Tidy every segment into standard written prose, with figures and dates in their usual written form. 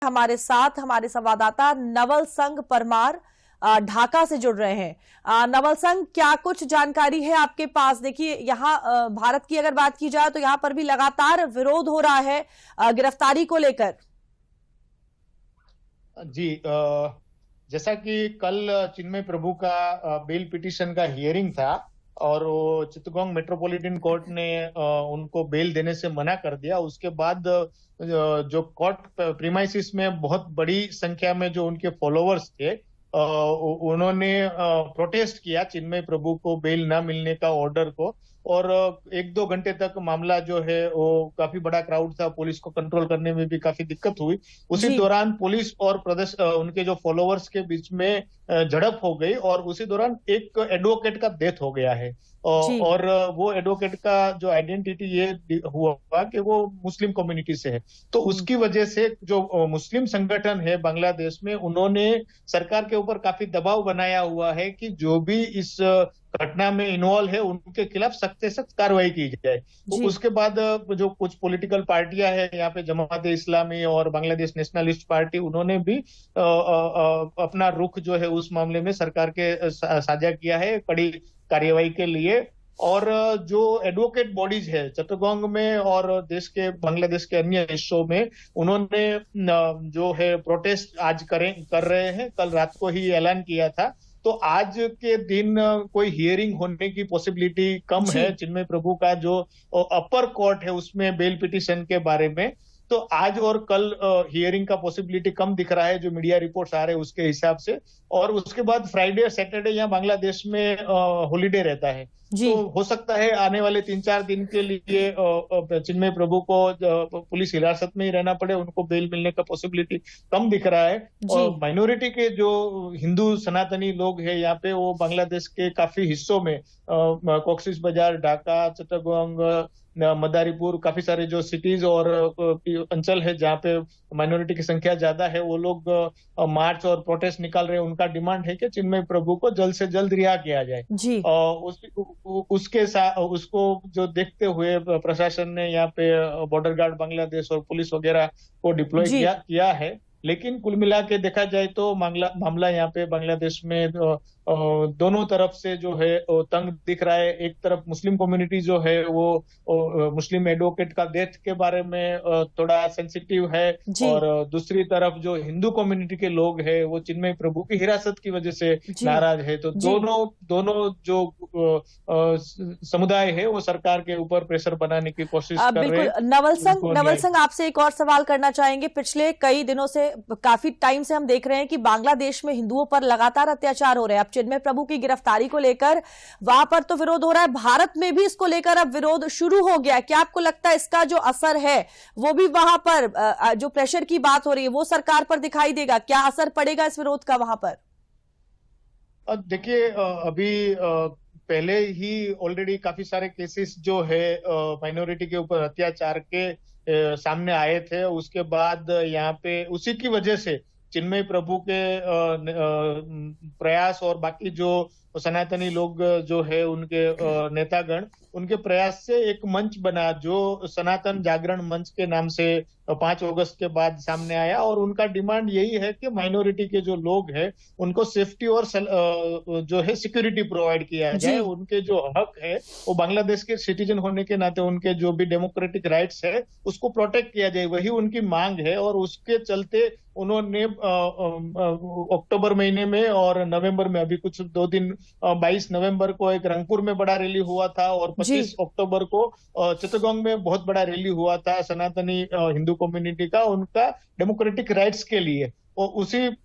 हमारे साथ हमारे संवाददाता नवल संग परमार ढाका से जुड़ रहे हैं। नवल संग, क्या कुछ जानकारी है आपके पास? देखिए, यहाँ भारत की अगर बात की जाए तो यहाँ पर भी लगातार विरोध हो रहा है गिरफ्तारी को लेकर। जी, जैसा कि कल चिन्मय प्रभु का बेल पिटीशन का हियरिंग था और वो चित्तगोंग मेट्रोपॉलिटन कोर्ट ने उनको बेल देने से मना कर दिया। उसके बाद जो कोर्ट प्रीमाइसिस में बहुत बड़ी संख्या में जो उनके फॉलोअर्स थे, उन्होंने प्रोटेस्ट किया चिन्मय प्रभु को बेल ना मिलने का ऑर्डर को। और 1-2 घंटे तक मामला जो है वो काफी बड़ा क्राउड था, पुलिस को कंट्रोल करने में भी काफी दिक्कत हुई। उसी दौरान पुलिस और उनके जो फॉलोअर्स के बीच में झड़प हो गई और उसी दौरान एक एडवोकेट का डेथ हो गया है। और वो एडवोकेट का जो आइडेंटिटी ये हुआ कि वो मुस्लिम कम्युनिटी से है। तो उसकी वजह से जो मुस्लिम संगठन है बांग्लादेश में, उन्होंने सरकार के ऊपर काफी दबाव बनाया हुआ है कि जो भी इस घटना में इन्वॉल्व है उनके खिलाफ सख्त से सख्त कार्रवाई की जाए। तो उसके बाद जो कुछ पॉलिटिकल पार्टियां हैं यहाँ पे, जमात-ए इस्लामी और बांग्लादेश नेशनलिस्ट पार्टी, उन्होंने भी अपना रुख जो है उस मामले में सरकार के साझा किया है कड़ी कार्यवाही के लिए। और जो एडवोकेट बॉडीज है चित्तगोंग में और बांग्लादेश के अन्य हिस्सों में, उन्होंने जो है प्रोटेस्ट आज कर रहे हैं। कल रात को ही ऐलान किया था। तो आज के दिन कोई हियरिंग होने की पॉसिबिलिटी कम है। चिन्मय प्रभु का जो अपर कोर्ट है उसमें बेल पिटीशन के बारे में, तो आज और कल हियरिंग का पॉसिबिलिटी कम दिख रहा है, जो मीडिया रिपोर्ट्स आ रहे हैं उसके हिसाब से। और उसके बाद फ्राइडे सैटरडे यहाँ बांग्लादेश में हॉलीडे रहता है। तो हो सकता है आने वाले 3-4 दिन के लिए चिन्मय प्रभु को पुलिस हिरासत में ही रहना पड़े, उनको बेल मिलने का पॉसिबिलिटी कम दिख रहा है। और माइनॉरिटी के जो हिंदू सनातनी लोग हैं यहाँ पे, वो बांग्लादेश के काफी हिस्सों में कॉक्सिस बाजार, ढाका, चिट्टागोंग, मदारीपुर, काफी सारे जो सिटीज और अंचल है जहाँ पे माइनॉरिटी की संख्या ज्यादा है, वो लोग मार्च और प्रोटेस्ट निकाल रहे हैं। उनका डिमांड है कि चिन्मय प्रभु को जल्द से जल्द रिहा किया जाए। उसके साथ उसको जो देखते हुए प्रशासन ने यहाँ पे बॉर्डर गार्ड बांग्लादेश और पुलिस वगैरह को डिप्लॉय किया है। लेकिन कुल मिला के देखा जाए तो मामला यहाँ पे बांग्लादेश में दोनों तरफ से जो है तंग दिख रहा है। एक तरफ मुस्लिम कम्युनिटी जो है वो मुस्लिम एडवोकेट का डेथ के बारे में थोड़ा सेंसिटिव है, और दूसरी तरफ जो हिंदू कम्युनिटी के लोग हैं वो चिन्मय प्रभु की हिरासत की वजह से नाराज है। तो दोनों जो समुदाय है वो सरकार के ऊपर प्रेशर बनाने की कोशिश कर रहे हैं। नवल संग, आपसे एक और सवाल करना चाहेंगे। पिछले कई दिनों से, काफी टाइम से हम देख रहे हैं कि बांग्लादेश में हिंदुओं पर लगातार अत्याचार हो रहे हैं। अब चिन्मय प्रभु की गिरफ्तारी को लेकर वहां पर तो विरोध हो रहा है, भारत में भी इसको लेकर अब विरोध शुरू हो गया है। क्या आपको लगता है इसका जो असर है वो भी वहां पर, जो प्रेशर की बात हो रही है, वो सरकार पर दिखाई देगा? क्या असर पड़ेगा इस विरोध का वहां पर? देखिए, अभी पहले ही ऑलरेडी काफी सारे केसेस जो है माइनॉरिटी के ऊपर अत्याचार के सामने आए थे। उसके बाद यहाँ पे उसी की वजह से चिन्मय प्रभु के प्रयास और बाकी जो सनातनी लोग जो है उनके नेतागण, उनके प्रयास से एक मंच बना जो सनातन जागरण मंच के नाम से 5 अगस्त के बाद सामने आया। और उनका डिमांड यही है कि माइनॉरिटी के जो लोग हैं उनको सेफ्टी और जो है सिक्योरिटी प्रोवाइड किया जाए। उनके जो हक है वो बांग्लादेश के सिटीजन होने के नाते उनके जो भी डेमोक्रेटिक राइट्स है उसको प्रोटेक्ट किया जाए, वही उनकी मांग है। और उसके चलते उन्होंने अक्टूबर महीने में और नवंबर में, अभी कुछ 2 दिन, 22 नवंबर को एक रंगपुर में बड़ा रैली हुआ था और 25 अक्टूबर को चित्तगोंग में बहुत बड़ा रैली हुआ था सनातनी हिंदू कम्युनिटी का, उनका डेमोक्रेटिक राइट्स के लिए। और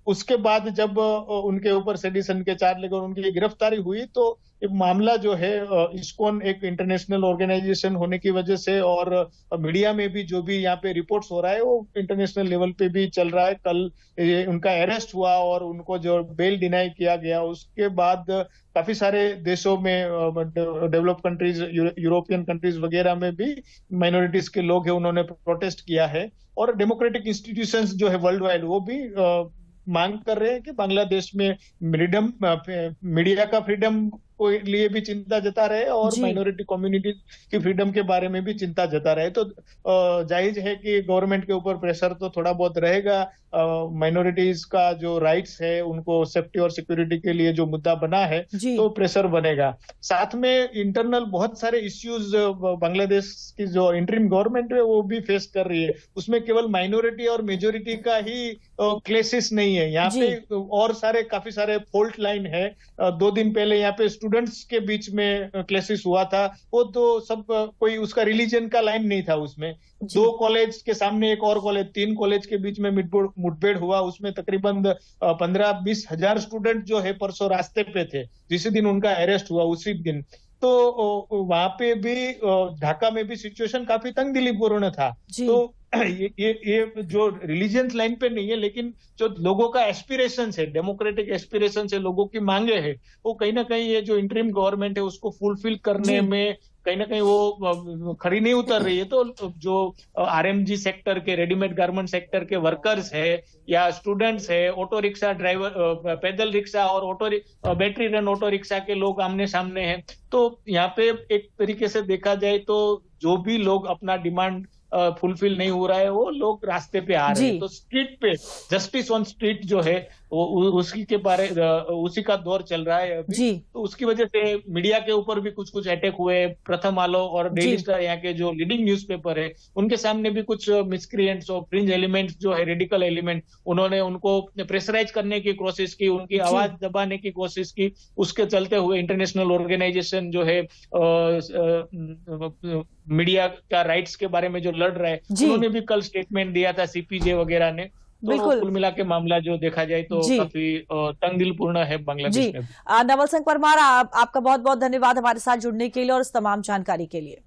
उसके बाद जब उनके ऊपर सेडिशन के चार्ज लगे और उनकी गिरफ्तारी हुई, तो मामला जो है इस्कॉन एक इंटरनेशनल ऑर्गेनाइजेशन होने की वजह से और मीडिया में भी जो भी यहाँ पे रिपोर्ट्स हो रहा है वो इंटरनेशनल लेवल पे भी चल रहा है। कल उनका अरेस्ट हुआ और उनको जो बेल डिनाई किया गया, उसके बाद काफी सारे देशों में, डेवलप कंट्रीज, यूरोपियन कंट्रीज वगैरह में भी माइनॉरिटीज के लोग हैं, उन्होंने प्रोटेस्ट किया है। और डेमोक्रेटिक इंस्टीट्यूशंस जो है वर्ल्ड वाइड, वो भी मांग कर रहे हैं कि बांग्लादेश में मीडिया का फ्रीडम को लिए भी चिंता जता रहे और जी। माइनॉरिटी कम्युनिटी की फ्रीडम के बारे में भी चिंता जता रहे। तो जायज है कि गवर्नमेंट के ऊपर प्रेशर तो थोड़ा बहुत रहेगा। माइनॉरिटीज का जो राइट्स है उनको सेफ्टी और सिक्योरिटी के लिए जो मुद्दा बना है जी। तो प्रेशर बनेगा। साथ में इंटरनल बहुत सारे इश्यूज बांग्लादेश की जो इंटरिम गवर्नमेंट है वो भी फेस कर रही है। उसमें केवल माइनॉरिटी और मेजोरिटी का ही क्लेसेस नहीं है, यहाँ जी। पे और सारे काफी सारे फॉल्ट लाइन है। 2 दिन पहले यहाँ पे स्टूडेंट्स के बीच में क्लेसेस हुआ था, वो तो सब कोई उसका रिलीजन का लाइन नहीं था उसमें। जी। 2 कॉलेज के सामने एक और कॉलेज, 3 कॉलेज के बीच में मुठभेड़ हुआ। उसमें तकरीबन 15-20 हजार स्टूडेंट जो है परसों रास्ते पे थे, जिस दिन उनका अरेस्ट हुआ उसी दिन। तो वहां पे भी ढाका में भी सिचुएशन काफी तंगदिलीपूर्ण था। जी। तो ये जो रिलीजियस लाइन पे नहीं है, लेकिन जो लोगों का एस्पिरेशन है, डेमोक्रेटिक एस्पिरेशन है, लोगों की मांगे है, वो कहीं ना कहीं ये जो इंटरिम गवर्नमेंट है उसको फुलफिल करने जी। में कहीं ना कहीं वो खरी नहीं उतर रही है। तो जो आरएमजी सेक्टर के, रेडीमेड गारमेंट सेक्टर के वर्कर्स है या स्टूडेंट्स है, ऑटो रिक्शा ड्राइवर, पैदल रिक्शा और बैटरी रन ऑटो रिक्शा के लोग आमने सामने हैं। तो यहाँ पे एक तरीके से देखा जाए तो जो भी लोग अपना डिमांड फुलफिल नहीं हो रहा है वो लोग रास्ते पे आ रहे जी। हैं। तो स्ट्रीट पे जस्टिस ऑन स्ट्रीट जो है वो उसी के बारे उसी का दौर चल रहा है अभी। जी। तो उसकी वजह से मीडिया के ऊपर भी कुछ कुछ अटैक हुए। प्रथम आलो और जी। डेली स्टार यहाँ के जो लीडिंग न्यूज़पेपर है उनके सामने भी कुछ मिसक्रिएंट्स और फ्रिंज एलिमेंट्स जो है, रेडिकल एलिमेंट, उन्होंने उनको प्रेशराइज करने की कोशिश की, उनकी जी। आवाज दबाने की कोशिश की। उसके चलते हुए इंटरनेशनल ऑर्गेनाइजेशन जो है मीडिया का राइट्स के बारे में जो लड़ रहा है, जी। उन्होंने भी कल स्टेटमेंट दिया था, सीपीजे वगैरह ने। तो बिल्कुल। कुल मिला के मामला जो देखा जाए तो जी। काफी तंगदिलपूर्ण है जी। बांग्लादेश में। नवल सिंह परमार, आपका बहुत बहुत धन्यवाद हमारे साथ जुड़ने के लिए और इस तमाम जानकारी के लिए।